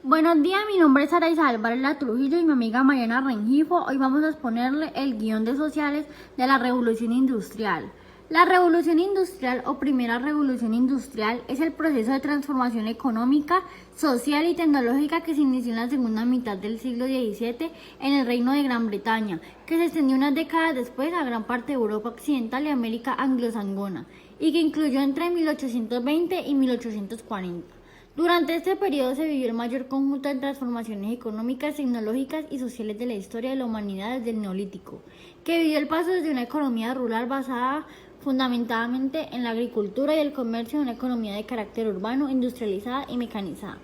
Buenos días, mi nombre es Sara Isabel Varela Trujillo y mi amiga Mariana Rengifo. Hoy vamos a exponerle el guión de sociales de la Revolución Industrial. La Revolución Industrial o Primera Revolución Industrial es el proceso de transformación económica, social y tecnológica que se inició en la segunda mitad del siglo XVII en el Reino de Gran Bretaña, que se extendió unas décadas después a gran parte de Europa Occidental y América Anglosajona, y que incluyó entre 1820 y 1840. Durante este periodo se vivió el mayor conjunto de transformaciones económicas, tecnológicas y sociales de la historia de la humanidad desde el Neolítico, que vivió el paso desde una economía rural basada fundamentalmente en la agricultura y el comercio a una economía de carácter urbano, industrializada y mecanizada.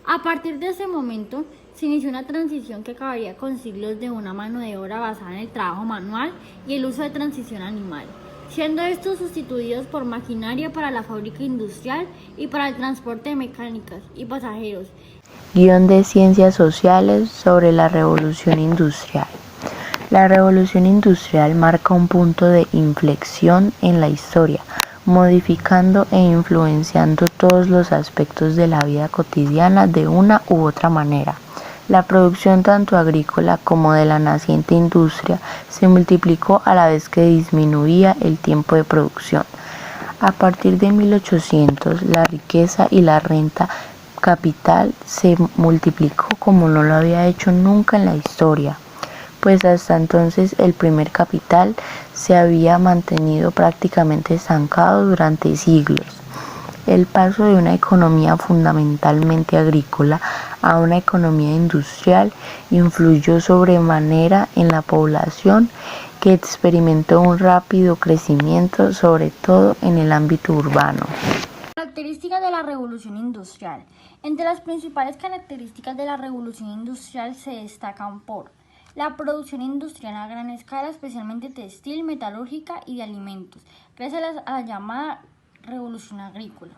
A partir de ese momento se inició una transición que acabaría con siglos de una mano de obra basada en el trabajo manual y el uso de transición animal, siendo estos sustituidos por maquinaria para la fábrica industrial y para el transporte de mecánicas y pasajeros. Guión de Ciencias Sociales sobre la Revolución Industrial. La Revolución Industrial marca un punto de inflexión en la historia, modificando e influenciando todos los aspectos de la vida cotidiana de una u otra manera. La producción tanto agrícola como de la naciente industria se multiplicó a la vez que disminuía el tiempo de producción. A partir de 1800, la riqueza y la renta capital se multiplicó como no lo había hecho nunca en la historia, pues hasta entonces el primer capital se había mantenido prácticamente estancado durante siglos. El paso de una economía fundamentalmente agrícola a una economía industrial influyó sobremanera en la población, que experimentó un rápido crecimiento, sobre todo en el ámbito urbano. Características de la Revolución Industrial. Entre las principales características de la Revolución Industrial se destacan por la producción industrial a gran escala, especialmente textil, metalúrgica y de alimentos, gracias a la llamada Revolución Agrícola.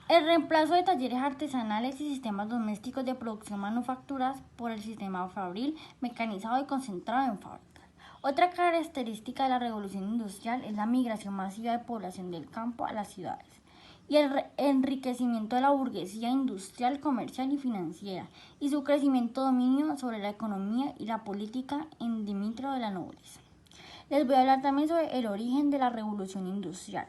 El reemplazo de talleres artesanales y sistemas domésticos de producción manufacturas por el sistema fabril, mecanizado y concentrado en fábricas. Otra característica de la revolución industrial es la migración masiva de población del campo a las ciudades y el enriquecimiento de la burguesía industrial, comercial y financiera, y su crecimiento dominio sobre la economía y la política en detrimento de la nobleza. Les voy a hablar también sobre el origen de la revolución industrial.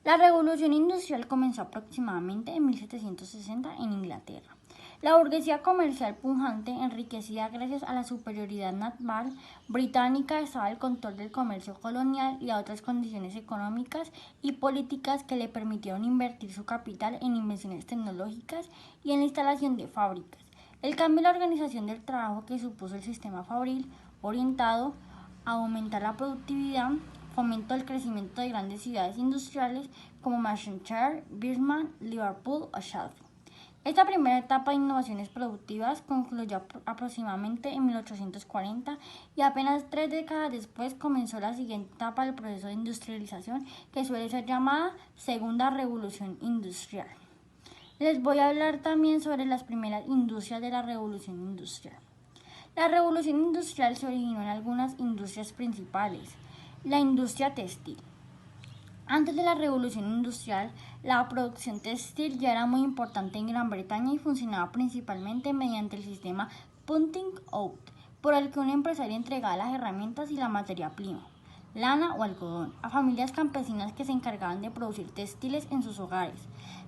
La revolución industrial comenzó aproximadamente en 1760 en Inglaterra. La burguesía comercial pujante, enriquecida gracias a la superioridad naval británica, estaba al control del comercio colonial y a otras condiciones económicas y políticas que le permitieron invertir su capital en invenciones tecnológicas y en la instalación de fábricas. El cambio en la organización del trabajo que supuso el sistema fabril, orientado a aumentar la productividad, fomentó el crecimiento de grandes ciudades industriales como Manchester, Birmingham, Liverpool o Sheffield. Esta primera etapa de innovaciones productivas concluyó aproximadamente en 1840 y apenas 3 décadas después comenzó la siguiente etapa del proceso de industrialización, que suele ser llamada Segunda Revolución Industrial. Les voy a hablar también sobre las primeras industrias de la Revolución Industrial. La Revolución Industrial se originó en algunas industrias principales. La industria textil. Antes de la Revolución Industrial, la producción textil ya era muy importante en Gran Bretaña y funcionaba principalmente mediante el sistema punting out, por el que un empresario entregaba las herramientas y la materia prima, lana o algodón, a familias campesinas que se encargaban de producir textiles en sus hogares.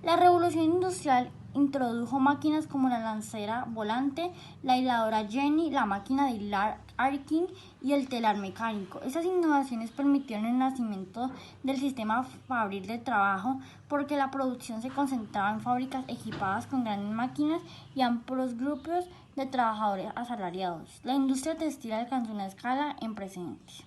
La Revolución Industrial introdujo máquinas como la lancera volante, la hiladora Jenny, la máquina de hilar arcing y el telar mecánico. Esas innovaciones permitieron el nacimiento del sistema fabril de trabajo, porque la producción se concentraba en fábricas equipadas con grandes máquinas y amplios grupos de trabajadores asalariados. La industria textil alcanzó una escala en precedentes.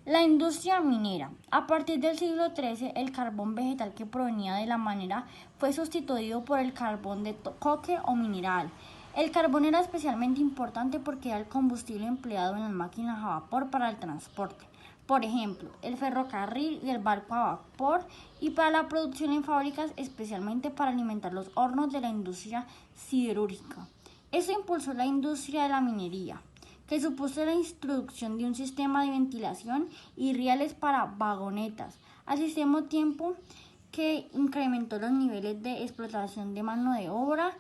La industria minera. A partir del siglo XIII, el carbón vegetal que provenía de la manera fue sustituido por el carbón de coque o mineral. El carbón era especialmente importante porque era el combustible empleado en las máquinas a vapor para el transporte, por ejemplo, el ferrocarril y el barco a vapor, y para la producción en fábricas, especialmente para alimentar los hornos de la industria siderúrgica. Eso impulsó la industria de la minería, que supuso la introducción de un sistema de ventilación y rieles para vagonetas, al mismo tiempo que incrementó los niveles de explotación de mano de obra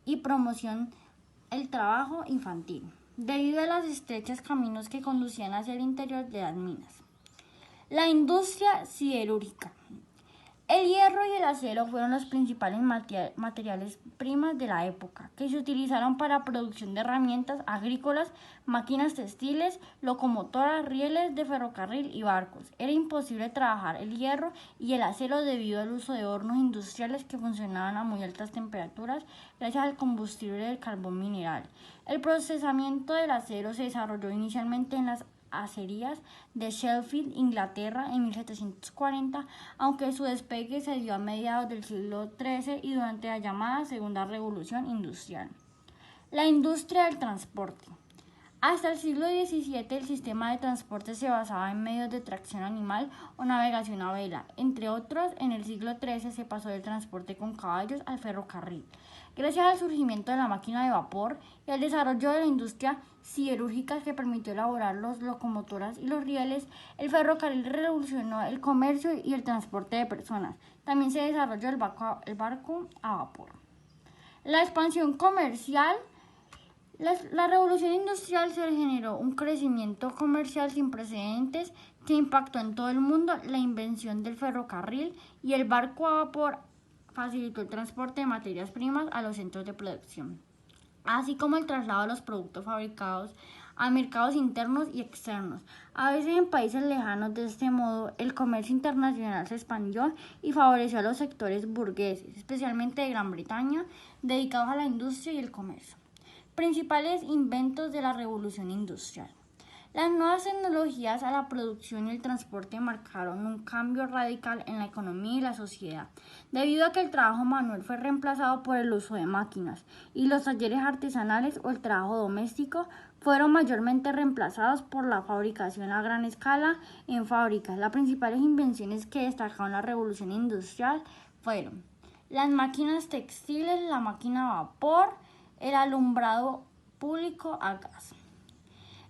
y promoción el trabajo infantil, debido a los estrechos caminos que conducían hacia el interior de las minas. La industria siderúrgica. El hierro y el acero fueron los principales materiales primas de la época, que se utilizaron para producción de herramientas agrícolas, máquinas textiles, locomotoras, rieles de ferrocarril y barcos. Era imposible trabajar el hierro y el acero debido al uso de hornos industriales que funcionaban a muy altas temperaturas gracias al combustible del carbón mineral. El procesamiento del acero se desarrolló inicialmente en las acerías de Sheffield, Inglaterra, en 1740, aunque su despegue se dio a mediados del siglo XIII y durante la llamada Segunda Revolución Industrial. La industria del transporte. Hasta el siglo XVII el sistema de transporte se basaba en medios de tracción animal o navegación a vela. Entre otros, en el siglo XIII se pasó del transporte con caballos al ferrocarril. Gracias al surgimiento de la máquina de vapor y al desarrollo de la industria siderúrgica que permitió elaborar las locomotoras y los rieles, el ferrocarril revolucionó el comercio y el transporte de personas. También se desarrolló el barco a vapor. La expansión comercial. La revolución industrial se generó un crecimiento comercial sin precedentes que impactó en todo el mundo. La invención del ferrocarril y el barco a vapor facilitó el transporte de materias primas a los centros de producción, así como el traslado de los productos fabricados a mercados internos y externos, a veces en países lejanos. De este modo, el comercio internacional se expandió y favoreció a los sectores burgueses, especialmente de Gran Bretaña, dedicados a la industria y el comercio. Principales inventos de la revolución industrial. Las nuevas tecnologías a la producción y el transporte marcaron un cambio radical en la economía y la sociedad, debido a que el trabajo manual fue reemplazado por el uso de máquinas, y los talleres artesanales o el trabajo doméstico fueron mayormente reemplazados por la fabricación a gran escala en fábricas. Las principales invenciones que destacaron la revolución industrial fueron las máquinas textiles, la máquina a vapor, el alumbrado público a gas.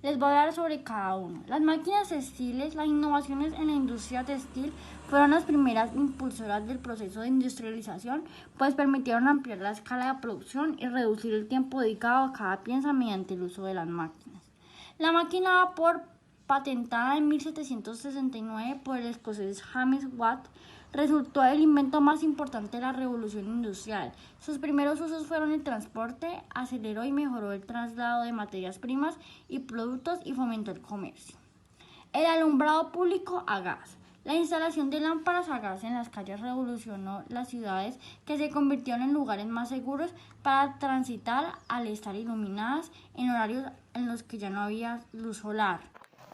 Les voy a hablar sobre cada uno. Las máquinas textiles. Las innovaciones en la industria textil fueron las primeras impulsoras del proceso de industrialización, pues permitieron ampliar la escala de producción y reducir el tiempo dedicado a cada pieza mediante el uso de las máquinas. La máquina a vapor, patentada en 1769 por el escocés James Watt, resultó el invento más importante de la revolución industrial. Sus primeros usos fueron el transporte, aceleró y mejoró el traslado de materias primas y productos y fomentó el comercio. El alumbrado público a gas. La instalación de lámparas a gas en las calles revolucionó las ciudades, que se convirtieron en lugares más seguros para transitar al estar iluminadas en horarios en los que ya no había luz solar.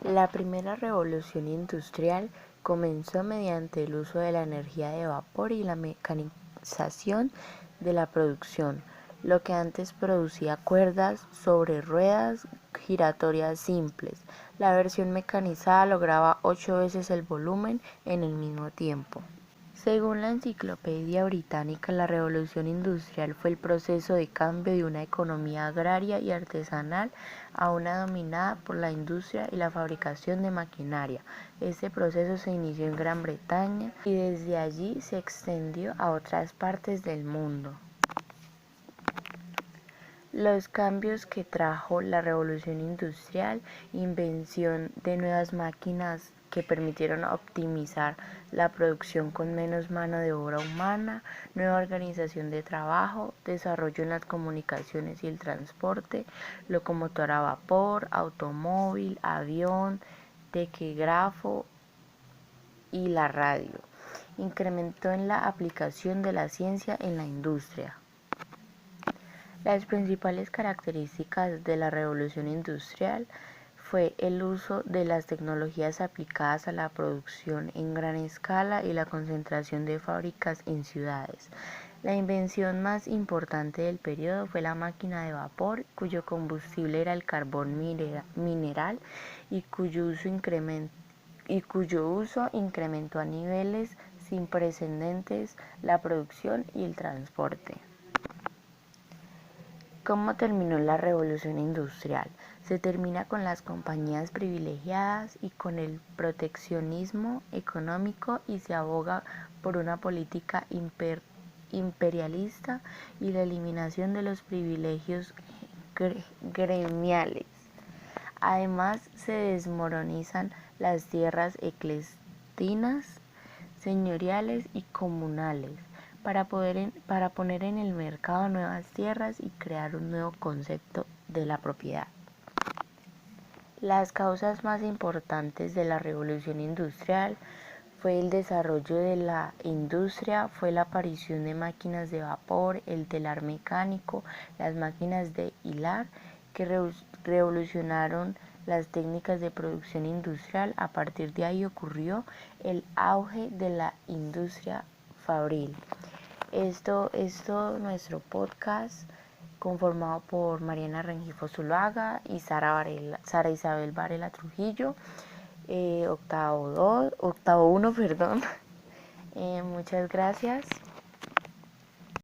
La primera revolución industrial comenzó mediante el uso de la energía de vapor y la mecanización de la producción. Lo que antes producía cuerdas sobre ruedas giratorias simples, la versión mecanizada lograba 8 veces el volumen en el mismo tiempo. Según la Enciclopedia Británica, la revolución industrial fue el proceso de cambio de una economía agraria y artesanal a una dominada por la industria y la fabricación de maquinaria. Este proceso se inició en Gran Bretaña y desde allí se extendió a otras partes del mundo. Los cambios que trajo la revolución industrial: invención de nuevas máquinas que permitieron optimizar la producción con menos mano de obra humana, nueva organización de trabajo, desarrollo en las comunicaciones y el transporte, locomotora a vapor, automóvil, avión, tequígrafo y la radio. Incrementó en la aplicación de la ciencia en la industria. Las principales características de la revolución industrial fue el uso de las tecnologías aplicadas a la producción en gran escala y la concentración de fábricas en ciudades. La invención más importante del periodo fue la máquina de vapor, cuyo combustible era el carbón mineral y cuyo uso incrementó a niveles sin precedentes la producción y el transporte. ¿Cómo terminó la revolución industrial? Se termina con las compañías privilegiadas y con el proteccionismo económico, y se aboga por una política imperialista y la eliminación de los privilegios gremiales. Además, se desmoronizan las tierras eclesiásticas, señoriales y comunales para poner en el mercado nuevas tierras y crear un nuevo concepto de la propiedad. Las causas más importantes de la revolución industrial fue el desarrollo de la industria, fue la aparición de máquinas de vapor, el telar mecánico, las máquinas de hilar, que revolucionaron las técnicas de producción industrial. A partir de ahí ocurrió el auge de la industria fabril. Esto es todo nuestro podcast, conformado por Mariana Rengifo Zuluaga y Sara Isabel Varela Trujillo, octavo 1, perdón. Muchas gracias.